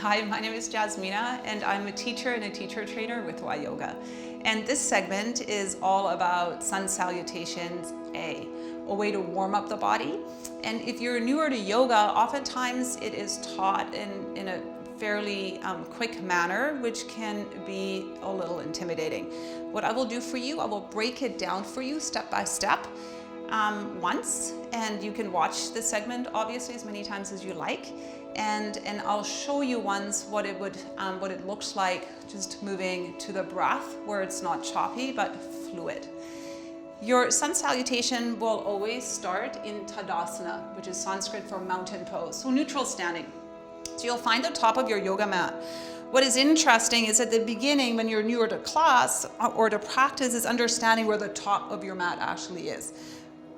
Hi, my name is Jasmina, and I'm a teacher and a teacher trainer with YYOGA. And this segment is all about Sun Salutations A way to warm up the body. And if you're newer to yoga, oftentimes it is taught in a fairly quick manner, which can be a little intimidating. What I will do for you, I will break it down for you step by step once, and you can watch this segment obviously as many times as you like. And I'll show you once what it looks like just moving to the breath where it's not choppy but fluid. Your sun salutation will always start in tadasana, which is Sanskrit for mountain pose, so neutral standing. So you'll find the top of your yoga mat. What is interesting is at the beginning, when you're newer to class or to practice, is understanding where the top of your mat actually is.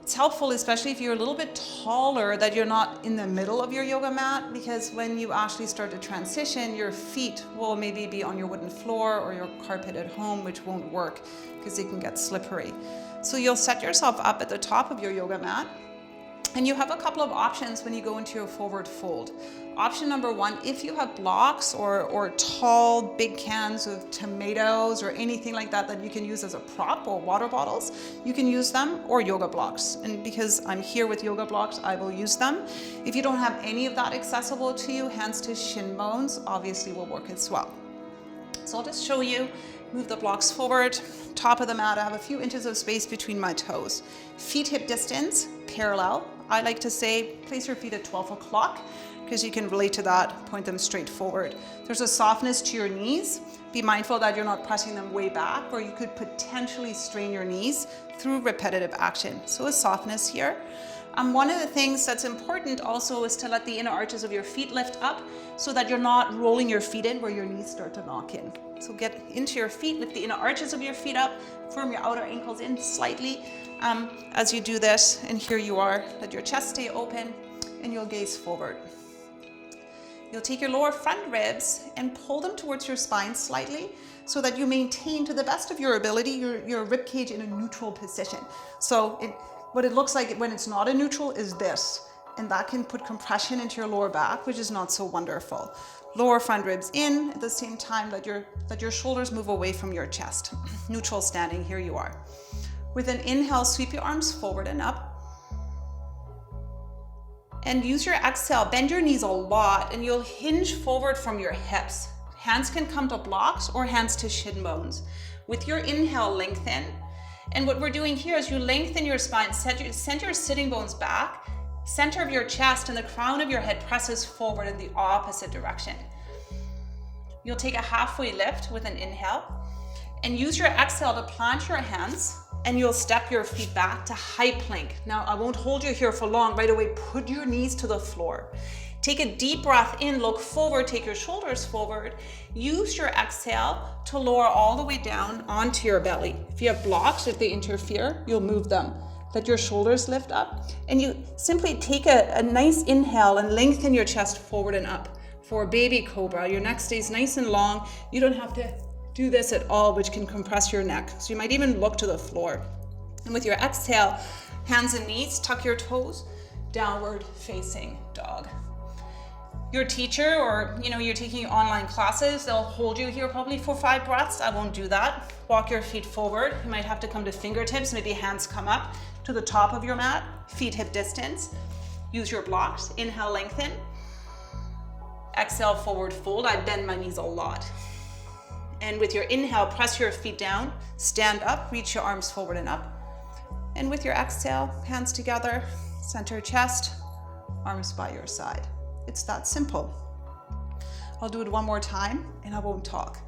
It's helpful, especially if you're a little bit taller, that you're not in the middle of your yoga mat, because when you actually start to transition, your feet will maybe be on your wooden floor or your carpet at home, which won't work because it can get slippery. So you'll set yourself up at the top of your yoga mat, and you have a couple of options when you go into your forward fold. Option number one, if you have blocks or tall, big cans of tomatoes or anything like that that you can use as a prop, or water bottles, you can use them, or yoga blocks. And because I'm here with yoga blocks, I will use them. If you don't have any of that accessible to you, hands to shin bones obviously will work as well. So I'll just show you. Move the blocks forward, top of the mat. I have a few inches of space between my toes. Feet hip distance, parallel. I like to say place your feet at 12 o'clock because you can relate to that, point them straight forward. There's a softness to your knees. Be mindful that you're not pressing them way back, or you could potentially strain your knees through repetitive action. So a softness here. One of the things that's important also is to let the inner arches of your feet lift up so that you're not rolling your feet in where your knees start to knock in. So get into your feet, lift the inner arches of your feet up, firm your outer ankles in slightly as you do this. And here you are. Let your chest stay open and you'll gaze forward. You'll take your lower front ribs and pull them towards your spine slightly so that you maintain, to the best of your ability, your rib cage in a neutral position. So what it looks like when it's not a neutral is this, and that can put compression into your lower back, which is not so wonderful. Lower front ribs in, at the same time let your shoulders move away from your chest. Neutral standing, here you are. With an inhale, sweep your arms forward and up. And use your exhale, bend your knees a lot, and you'll hinge forward from your hips. Hands can come to blocks or hands to shin bones. With your inhale, lengthen. And what we're doing here is you lengthen your spine, send your sitting bones back, center of your chest and the crown of your head presses forward in the opposite direction. You'll take a halfway lift with an inhale and use your exhale to plant your hands, and you'll step your feet back to high plank. Now, I won't hold you here for long. Right away, put your knees to the floor. Take a deep breath in, look forward, take your shoulders forward. Use your exhale to lower all the way down onto your belly. If you have blocks, if they interfere, you'll move them. Let your shoulders lift up, and you simply take a nice inhale and lengthen your chest forward and up for baby cobra. Your neck stays nice and long. You don't have to do this at all, which can compress your neck. So you might even look to the floor. And with your exhale, hands and knees, tuck your toes, downward facing dog. Your teacher, or you're taking online classes, they'll hold you here probably for 5 breaths. I won't do that. Walk your feet forward. You might have to come to fingertips, maybe hands come up to the top of your mat, feet hip distance. Use your blocks. Inhale, lengthen. Exhale, forward fold. I bend my knees a lot. And with your inhale, press your feet down, stand up, reach your arms forward and up. And with your exhale, hands together, center chest, arms by your side. It's that simple. I'll do it one more time and I won't talk.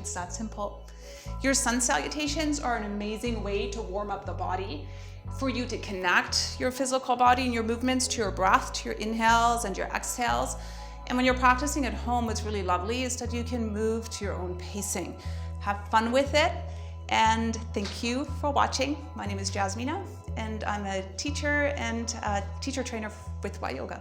It's that simple. Your sun salutations are an amazing way to warm up the body, for you to connect your physical body and your movements to your breath, to your inhales and your exhales. And when you're practicing at home, what's really lovely is that you can move to your own pacing. Have fun with it, and thank you for watching. My name is Jasmina, and I'm a teacher and a teacher trainer with YYOGA.